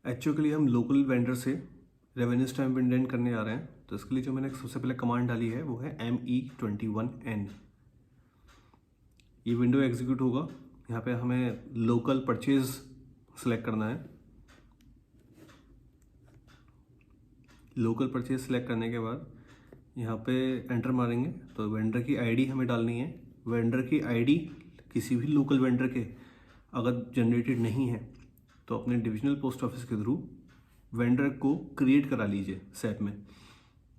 HO के लिए हम लोकल वेंडर से रेवेन्यू स्टैम्प इंडेंट करने आ रहे हैं। तो इसके लिए जो मैंने सबसे पहले कमांड डाली है वो है ME21N। ये विंडो एग्जीक्यूट होगा। यहाँ पे हमें लोकल परचेज सेलेक्ट करना है। लोकल परचेज सेलेक्ट करने के बाद यहाँ पे एंटर मारेंगे तो वेंडर की आईडी हमें डालनी है। वेंडर की आईडी किसी भी लोकल वेंडर के अगर जनरेटेड नहीं है तो अपने डिविजनल पोस्ट ऑफिस के थ्रू वेंडर को क्रिएट करा लीजिए सैप में।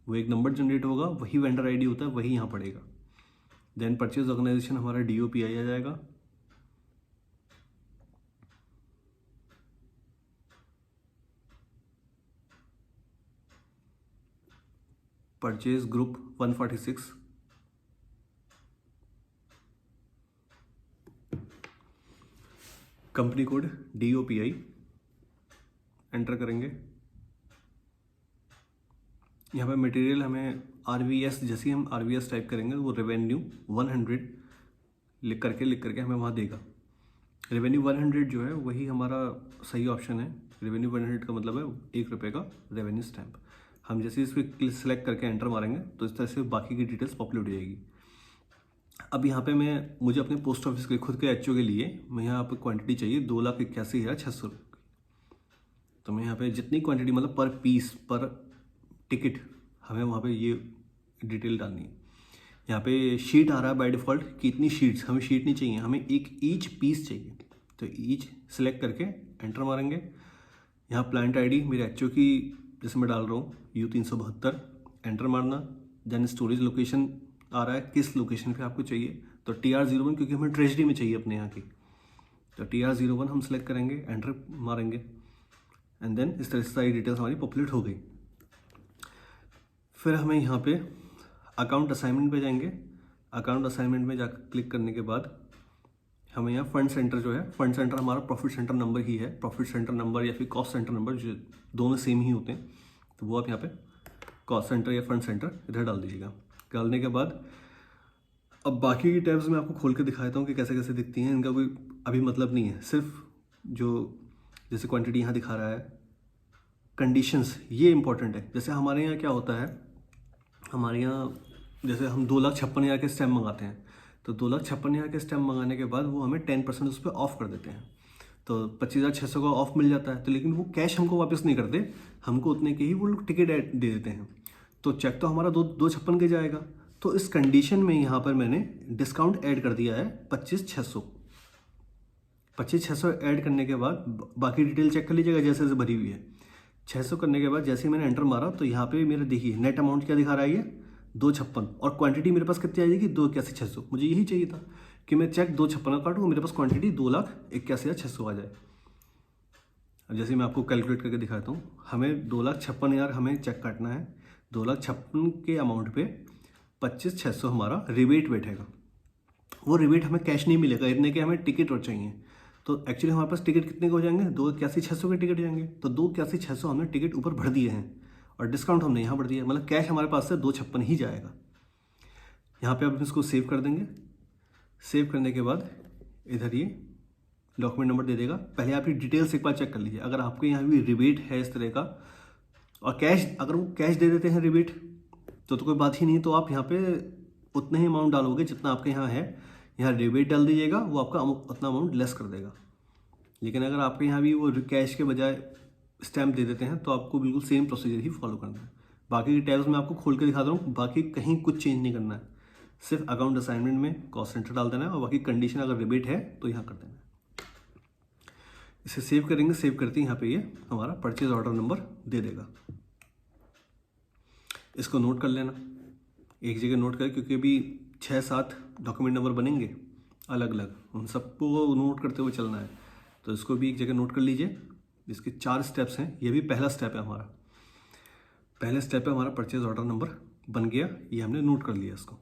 वो एक नंबर जनरेट होगा, वही वेंडर आईडी होता है, वही यहाँ पड़ेगा। देन परचेज ऑर्गेनाइजेशन हमारा DOPI आ जाएगा। Purchase group 146, company code DOPI enter करेंगे। यहाँ पे मटेरियल हमें RVS, जैसे ही हम RVS टाइप करेंगे वो रेवेन्यू 100 लिख करके हमें वहाँ देगा। रेवेन्यू 100 जो है वही हमारा सही ऑप्शन है। रेवेन्यू 100 का मतलब है ₹1 का रेवेन्यू स्टैम्प। हम जैसे इस पर सिलेक्ट करके एंटर मारेंगे तो इस तरह से बाकी की डिटेल्स पॉपुलेट हो जाएगी। अब यहाँ पे मुझे अपने पोस्ट ऑफिस के खुद के एचओ के लिए मैं यहाँ पे क्वांटिटी चाहिए 2,81,600। तो मैं यहाँ पे जितनी क्वांटिटी मतलब पर पीस पर टिकट हमें वहाँ पे ये डिटेल डालनी है। यहाँ पे शीट आ रहा है बाय डिफ़ॉल्ट कि इतनी शीट्स, हमें शीट नहीं चाहिए, हमें एक ईच पीस चाहिए। तो ईच सेलेक्ट करके एंटर मारेंगे। यहाँ प्लांट आईडी मेरे एचओ की जैसे मैं डाल रहा हूँ U372, एंटर मारना। देन स्टोरेज लोकेशन आ रहा है, किस लोकेशन पे आपको चाहिए। तो TR01 क्योंकि हमें ट्रेजरी में चाहिए अपने यहाँ की, तो TR01 हम सेलेक्ट करेंगे, एंटर मारेंगे। एंड देन इस तरह से सारी डिटेल्स हमारी पॉपुलेट हो गई। फिर हमें यहाँ पे अकाउंट असाइनमेंट पे जाएंगे। अकाउंट असाइनमेंट में जाकर क्लिक करने के बाद हमें यहाँ फंड सेंटर जो है, फंड सेंटर हमारा प्रॉफिट सेंटर नंबर ही है। प्रॉफिट सेंटर नंबर या फिर कॉस्ट सेंटर नंबर जो दोनों सेम ही होते हैं, तो वो आप यहाँ पे कॉस्ट सेंटर या फंड सेंटर इधर डाल दीजिएगा। डालने के बाद अब बाकी की टैब्स मैं आपको खोल के दिखाता हूँ कि कैसे कैसे दिखती हैं। इनका कोई अभी मतलब नहीं है, सिर्फ जो जैसे क्वांटिटी यहाँ दिखा रहा है, कंडीशंस ये इंपॉर्टेंट है। जैसे हमारे यहाँ क्या होता है, हमारे यहाँ जैसे हम 2,56,000 के स्टैम्प मंगाते हैं, तो 2,56,000 के स्टैम्प मंगाने के बाद वो हमें 10% उस पर ऑफ कर देते हैं। तो 25,600 का ऑफ मिल जाता है। तो लेकिन वो कैश हमको वापस नहीं करते, हमको उतने के ही वो लोग टिकट दे देते हैं। तो चेक तो हमारा 2,56 के जाएगा। तो इस कंडीशन में यहाँ पर मैंने डिस्काउंट ऐड कर दिया है 25,600। 25,600 ऐड करने के बाद बाकी डिटेल चेक कर लीजिएगा जैसे जैसे भरी हुई है। 600 करने के बाद जैसे ही मैंने एंटर मारा तो यहाँ पे मेरे देखिए नेट अमाउंट क्या दिखा रहा है, ये 256, और क्वांटिटी मेरे पास कितनी आ जाएगी 2,81,600। मुझे यही चाहिए था कि मैं चेक 256 का काटूँ, मेरे पास क्वांटिटी 2,81,600 आ जाए। अब जैसे मैं आपको कैलकुलेट करके दिखाता हूँ, हमें 2,56,000 हमें चेक काटना है। 2,56,000 के अमाउंट पे 25,600 हमारा रिबेट बैठेगा। वो रिबेट हमें कैश नहीं मिलेगा, इतने के हमें टिकट और चाहिए। तो एक्चुअली हमारे पास टिकट कितने के हो जाएंगे, 2,81,600 के टिकट जाएंगे। तो 2,81,600 हमने टिकट ऊपर भर दिए हैं और डिस्काउंट हमने यहाँ भर दिया है, मतलब कैश हमारे पास से 256 ही जाएगा। यहाँ पे अब इसको सेव कर देंगे। सेव करने के बाद इधर ये डॉक्यूमेंट नंबर दे देगा। पहले आप ये डिटेल्स एक बार चेक कर लीजिए, अगर आपके यहाँ भी रिबेट है इस तरह का और कैश, अगर वो कैश दे देते हैं रिबेट तो कोई बात ही नहीं। तो आप यहाँ पे उतने ही अमाउंट डालोगे जितना आपके यहाँ है, यहाँ रिबेट डाल दीजिएगा, वो आपका उतना अमाउंट लेस कर देगा। लेकिन अगर आपके यहाँ भी वो कैश के बजाय स्टैम्प दे देते हैं तो आपको बिल्कुल सेम प्रोसीजर ही फॉलो करना है। बाकी की टैब्स में आपको खोल के दिखा रहा हूँ, बाकी कहीं कुछ चेंज नहीं करना है। सिर्फ अकाउंट असाइनमेंट में कॉस्ट सेंटर डाल देना है और बाकी कंडीशन अगर रिबेट है तो यहाँ कर देना है। इसे सेव करेंगे। सेव करते ही यहाँ पे ये हमारा परचेज ऑर्डर नंबर दे देगा। इसको नोट कर लेना, एक जगह नोट कर, क्योंकि अभी 6-7 डॉक्यूमेंट नंबर बनेंगे अलग अलग, उन सबको नोट करते हुए चलना है। तो इसको भी एक जगह नोट कर लीजिए। इसके 4 स्टेप्स हैं, ये भी पहला स्टेप है हमारा। पहले स्टेप पे हमारा परचेज ऑर्डर नंबर बन गया, ये हमने नोट कर लिया इसको।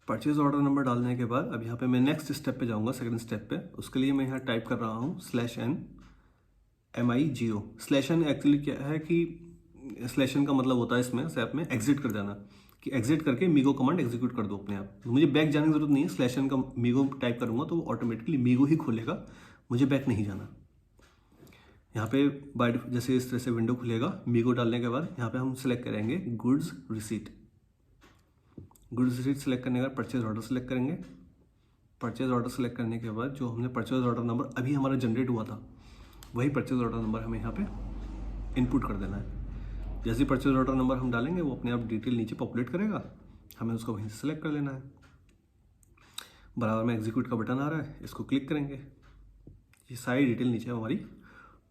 परचेज ऑर्डर नंबर डालने के बाद अब यहाँ पे मैं नेक्स्ट स्टेप पे जाऊँगा, सेकंड स्टेप पे। उसके लिए मैं यहाँ टाइप कर रहा हूँ /n MIGO। /n एक्चुअली क्या है कि /n का मतलब होता है इसमें सैप में एग्जिट कर जाना, कि एग्जिट करके मीगो कमांड एग्जीक्यूट कर दो अपने आप। मुझे बैक जाने की जरूरत नहीं है, /n का मीगो टाइप करूँगा तो वो ऑटोमेटिकली मीगो ही खोलेगा, मुझे बैक नहीं जाना। यहाँ पे बाय जैसे इस तरह से विंडो खुलेगा, मीगो डालने के बाद यहाँ पे हम सेलेक्ट करेंगे goods receipt. Goods receipt select करने के बाद परचेज ऑर्डर सेलेक्ट करेंगे। परचेज ऑर्डर सेलेक्ट करने के बाद जो हमने परचेज ऑर्डर नंबर अभी हमारा जनरेट हुआ था, वही परचेज ऑर्डर नंबर हमें यहाँ पे इनपुट कर देना है। जैसे परचेज ऑर्डर नंबर हम डालेंगे वो अपने आप डिटेल नीचे पॉपुलेट करेगा, हमें उसको वहीं से सेलेक्ट कर लेना है। बराबर में एग्जीक्यूट का बटन आ रहा है, इसको क्लिक करेंगे, ये सारी डिटेल नीचे हमारी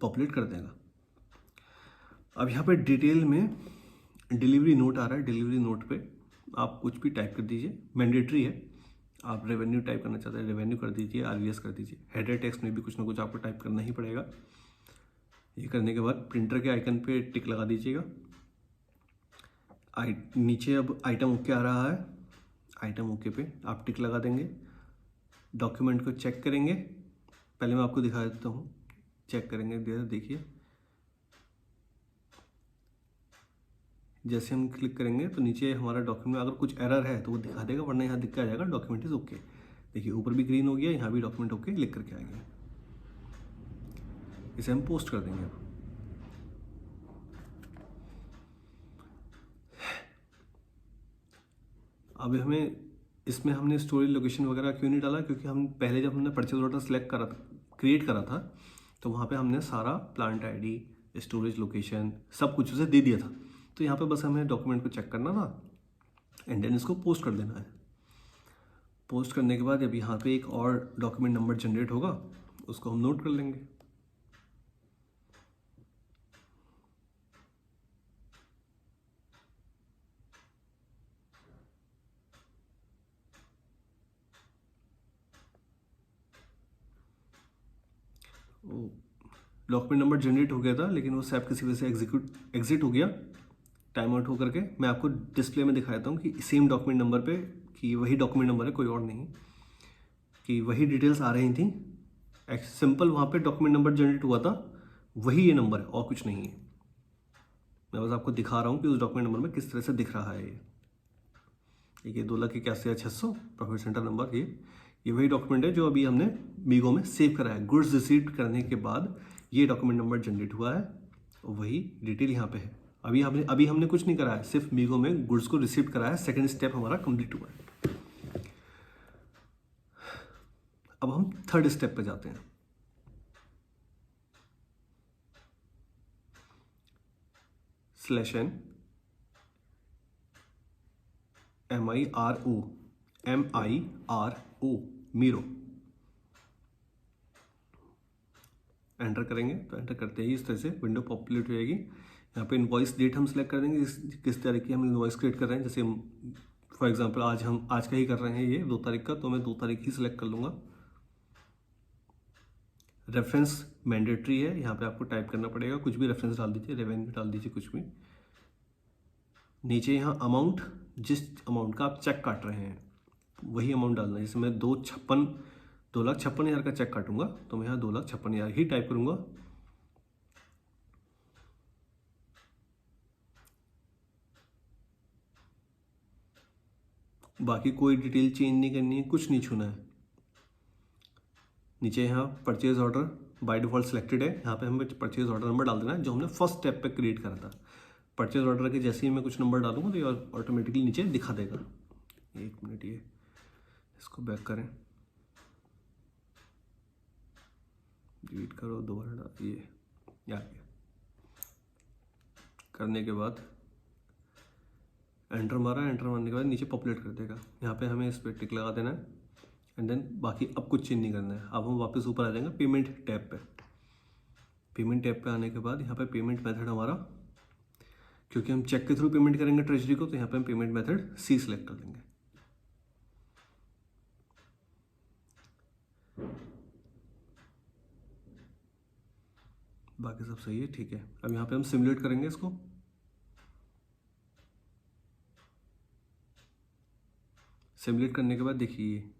पॉपुलेट कर देगा। अब यहाँ पे डिटेल में डिलीवरी नोट आ रहा है, डिलीवरी नोट पे आप कुछ भी टाइप कर दीजिए, मैंडेटरी है। आप रेवेन्यू टाइप करना चाहते हैं रेवेन्यू कर दीजिए, RVS कर दीजिए। हेडर टेक्स्ट में भी कुछ ना कुछ आपको टाइप करना ही पड़ेगा। ये करने के बाद प्रिंटर के आइकन पे टिक लगा दीजिएगा। नीचे अब आइटम ओके आ रहा है, आइटम ओके पे आप टिक लगा देंगे। डॉक्यूमेंट को चेक करेंगे, पहले मैं आपको दिखा देता हूँ, चेक करेंगे। देखिए जैसे हम क्लिक करेंगे तो नीचे हमारा डॉक्यूमेंट में अगर कुछ एरर है तो वो दिखा देगा, वरना यहाँ दिख के आ जाएगा डॉक्यूमेंट इज ओके। देखिए ऊपर भी ग्रीन हो गया, यहाँ भी डॉक्यूमेंट ओके लिख करके आ गया। इसे हम पोस्ट कर देंगे। अब हमें इसमें हमने स्टोरेज लोकेशन वगैरह क्यों नहीं डाला, क्योंकि हम पहले जब हमने परचेज ऑर्डर सेलेक्ट करा था, क्रिएट करा था, तो वहाँ पे हमने सारा प्लांट ID, स्टोरेज लोकेशन सब कुछ उसे दे दिया था। तो यहाँ पे बस हमें डॉक्यूमेंट को चेक करना था एंड देन इसको पोस्ट कर देना है। पोस्ट करने के बाद अब यहाँ पे एक और डॉक्यूमेंट नंबर जनरेट होगा, उसको हम नोट कर लेंगे। डॉक्यूमेंट नंबर जनरेट हो गया था, लेकिन वो सैप किसी वजह से एग्जिट हो गया टाइम आउट होकर के। मैं आपको डिस्प्ले में दिखाता हूँ कि सेम डॉक्यूमेंट नंबर पे कि वही डॉक्यूमेंट नंबर है, कोई और नहीं, कि वही डिटेल्स आ रही थी। सिंपल वहाँ पे डॉक्यूमेंट नंबर जनरेट हुआ था, वही ये नंबर है और कुछ नहीं है। मैं बस आपको दिखा रहा हूँ कि उस डॉक्यूमेंट नंबर में किस तरह से दिख रहा है। ये 2,81,600 प्रॉफिट सेंटर नंबर, ये वही डॉक्यूमेंट है जो अभी हमने मीगो में सेव करा है। गुड्स रिसीव करने के बाद ये डॉक्यूमेंट नंबर जनरेट हुआ है, वही डिटेल यहाँ पे है। अभी हमने कुछ नहीं करा है, सिर्फ मीगो में गुड्स को रिसीव करा है। सेकंड स्टेप हमारा कंप्लीट हुआ है। अब हम थर्ड स्टेप पे जाते हैं। /n MIRO मीरो एंटर करेंगे तो एंटर करते ही इस तरह से विंडो पॉपुलेट हो जाएगी। यहाँ पे इनवॉइस डेट हम सेलेक्ट कर देंगे, किस तारीख की हम इनवॉइस क्रिएट कर रहे हैं। जैसे फॉर एग्जांपल आज का ही कर रहे हैं, ये 2 तारीख का, तो मैं 2 तारीख ही सिलेक्ट कर लूँगा। रेफरेंस मैंडेटरी है, यहाँ पे आपको टाइप करना पड़ेगा, कुछ भी रेफरेंस डाल दीजिए, रेवेन्यू डाल दीजिए, कुछ भी। नीचे यहाँ अमाउंट, जिस अमाउंट का आप चेक काट रहे हैं वही अमाउंट डालना है। जैसे मैं 2,56,000 का चेक काटूंगा तो मैं यहाँ 2,56,000 ही टाइप करूंगा। बाकी कोई डिटेल चेंज नहीं करनी है, कुछ नहीं छूना है। नीचे यहाँ purchase order by default selected है, यहाँ पे हमें परचेज ऑर्डर नंबर डाल देना है जो हमने फर्स्ट स्टेप पे क्रिएट करा था। परचेज ऑर्डर के जैसे ही मैं कुछ नंबर डालूंगा तो ये ऑटोमेटिकली नीचे दिखा देगा। 1 मिनट, ये इसको बैक करें, डिलीट करो, दोबारा डाल, ये आ गया। करने के बाद एंटर मारा, एंटर मारने के बाद नीचे पॉपुलेट कर देगा। यहाँ पे हमें इस पर टिक लगा देना है एंड देन बाकी अब कुछ चेंज नहीं करना है। अब हम वापस ऊपर आ जाएंगे पेमेंट टैब पे। पेमेंट टैब पे आने के बाद यहाँ पे पेमेंट मेथड हमारा, क्योंकि हम चेक के थ्रू पेमेंट करेंगे ट्रेजरी को, तो यहाँ पे हम पेमेंट मेथड C सिलेक्ट कर देंगे। बाकी सब सही है, ठीक है। अब यहाँ पे हम सिमुलेट करेंगे इसको। सिमुलेट करने के बाद देखिए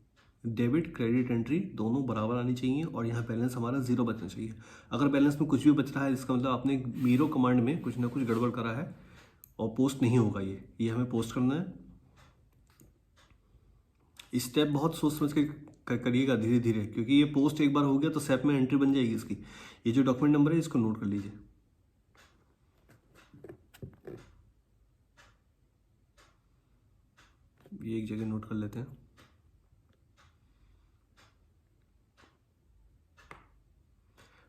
डेबिट क्रेडिट एंट्री दोनों बराबर आनी चाहिए और यहाँ बैलेंस हमारा 0 बचना चाहिए। अगर बैलेंस में कुछ भी बच रहा है इसका मतलब आपने मीरो कमांड में कुछ ना कुछ गड़बड़ करा है, और पोस्ट नहीं होगा ये हमें पोस्ट करना है। स्टेप बहुत सोच समझ के करिएगा धीरे धीरे, क्योंकि ये पोस्ट एक बार हो गया तो SAP में एंट्री बन जाएगी इसकी। ये जो डॉक्यूमेंट नंबर है इसको नोट कर लीजिए। ये एक जगह नोट कर लेते हैं।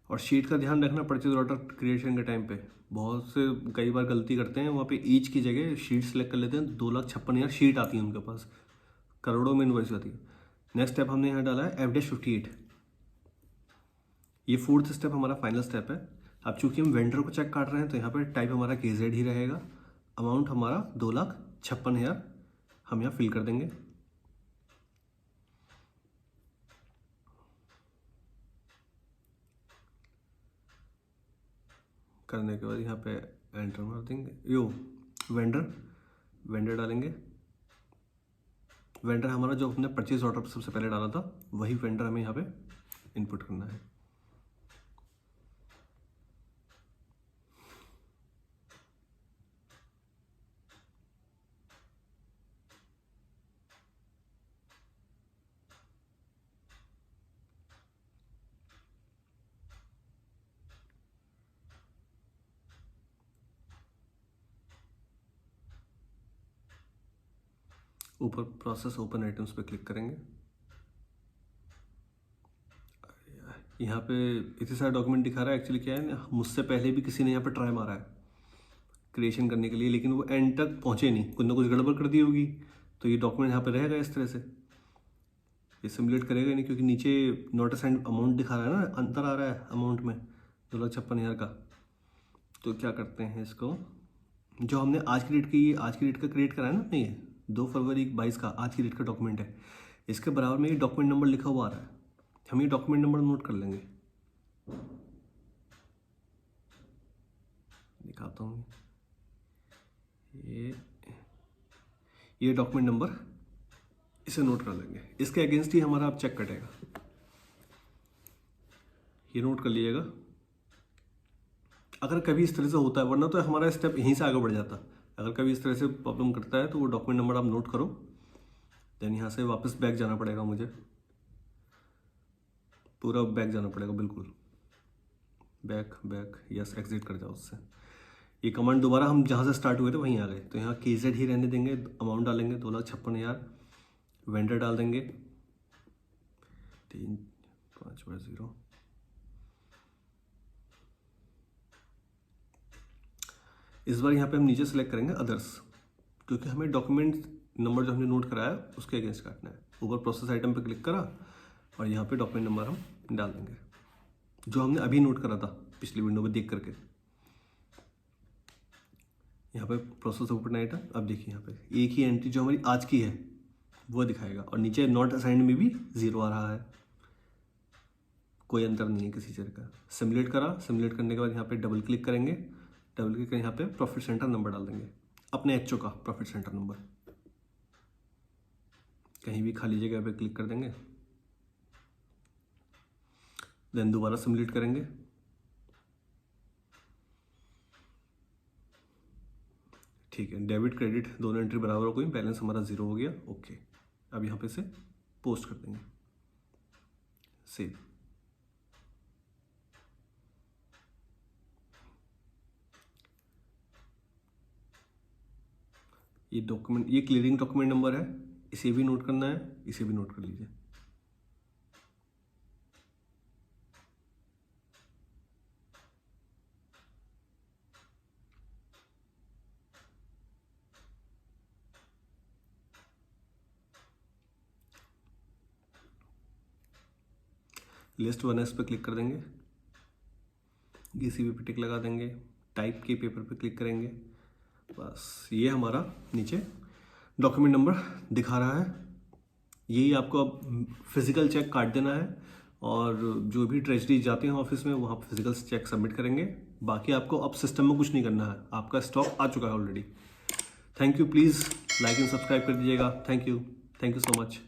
और शीट का ध्यान रखना, परचेज ऑर्डर क्रिएशन के टाइम पे बहुत से कई बार गलती करते हैं, वहाँ पे ईच की जगह शीट सेलेक्ट कर लेते हैं। 2,56,000 शीट आती है उनके पास, करोड़ों में इनवॉइस आती है। नेक्स्ट स्टेप हमने यहाँ डाला है F-58। ये 4th स्टेप हमारा फाइनल स्टेप है। अब चूंकि हम वेंडर को चेक काट रहे हैं तो यहाँ पे टाइप हमारा KZ ही रहेगा। अमाउंट हमारा 2,56,000 हम यहाँ फिल कर देंगे। करने के बाद यहाँ पे एंटर मार देंगे। वेंडर डालेंगे। वेंडर हमारा जो अपने परचेज ऑर्डर सबसे पहले डाला था वही वेंडर हमें यहाँ पे इनपुट करना है। ऊपर प्रोसेस ओपन आइटम्स पे क्लिक करेंगे। यहाँ पे इतने सारे डॉक्यूमेंट दिखा रहा है। एक्चुअली क्या है ना, मुझसे पहले भी किसी ने यहाँ पे ट्राई मारा है क्रिएशन करने के लिए, लेकिन वो एंड तक पहुँचे नहीं, कुछ ना कुछ गड़बड़ कर दी होगी, तो ये डॉक्यूमेंट यहाँ पे रहेगा इस तरह से। ये सिमुलेट करेगा ही नहीं, क्योंकि नीचे नॉट असाइंड अमाउंट दिखा रहा है ना, अंतर आ रहा है अमाउंट में 2,56,000 का। तो क्या करते हैं, इसको जो हमने आज की डेट का क्रिएट करा है ना अपने, ये 2 फरवरी 22 का आज की डेट का डॉक्यूमेंट है, इसके बराबर में ये डॉक्यूमेंट नंबर लिखा हुआ आ रहा है। हम ये डॉक्यूमेंट नंबर नोट कर लेंगे। दिखाता हूँ, ये डॉक्यूमेंट नंबर इसे नोट कर लेंगे। इसके अगेंस्ट ही हमारा अब चेक कटेगा, ये नोट कर लीजिएगा। अगर कभी इस तरह से होता है, वरना तो हमारा स्टेप यहीं से आगे बढ़ जाता। अगर कभी इस तरह से प्रॉब्लम करता है तो वो डॉक्यूमेंट नंबर आप नोट करो, देन यहाँ से वापस बैक जाना पड़ेगा, मुझे पूरा बैक जाना पड़ेगा, बिल्कुल बैक यस, एग्जिट कर जाओ उससे। ये कमांड दोबारा हम जहाँ से स्टार्ट हुए थे वहीं आ गए। तो यहाँ KZ ही रहने देंगे, अमाउंट डालेंगे 2,56,000, वेंडर डाल देंगे 3,5,0। इस बार यहाँ पे हम नीचे सेलेक्ट करेंगे अदर्स, क्योंकि हमें डॉक्यूमेंट नंबर जो हमने नोट कराया उसके अगेंस्ट काटना है। ऊपर प्रोसेस आइटम पे क्लिक करा और यहाँ पे डॉक्यूमेंट नंबर हम डाल देंगे जो हमने अभी नोट करा था पिछली विंडो में देख करके। यहाँ पे प्रोसेस ओपन आइटम, अब देखिए यहाँ पे एक ही एंट्री जो हमारी आज की है वो दिखाएगा, और नीचे नॉट असाइंड में भी 0 आ रहा है, कोई अंतर नहीं है किसी चीज़ का। सिमुलेट करा, सिमुलेट करने के बाद यहाँ पे डबल क्लिक करेंगे, डबल क्लिक कर यहाँ पे प्रॉफिट सेंटर नंबर डाल देंगे, अपने HO का प्रॉफिट सेंटर नंबर। कहीं भी खाली जगह पे क्लिक कर देंगे, देन दोबारा सिमुलेट करेंगे। ठीक है, डेबिट क्रेडिट दोनों एंट्री बराबर हो गई, बैलेंस हमारा 0 हो गया। ओके, अब यहाँ पे से पोस्ट कर देंगे, सेव। ये डॉक्यूमेंट, ये क्लियरिंग डॉक्यूमेंट नंबर है, इसे भी नोट करना है, इसे भी नोट कर लीजिए। लिस्ट 1S पे क्लिक कर देंगे, GCB पे टिक लगा देंगे, टाइप के पेपर पे क्लिक करेंगे। बस ये हमारा नीचे डॉक्यूमेंट नंबर दिखा रहा है। यही आपको अब फिजिकल चेक काट देना है, और जो भी ट्रेजरी जाते हैं ऑफिस में वहाँ फिजिकल चेक सबमिट करेंगे। बाकी आपको अब सिस्टम में कुछ नहीं करना है, आपका स्टॉक आ चुका है already. Thank you, please like and subscribe कर दीजिएगा। Thank you so much.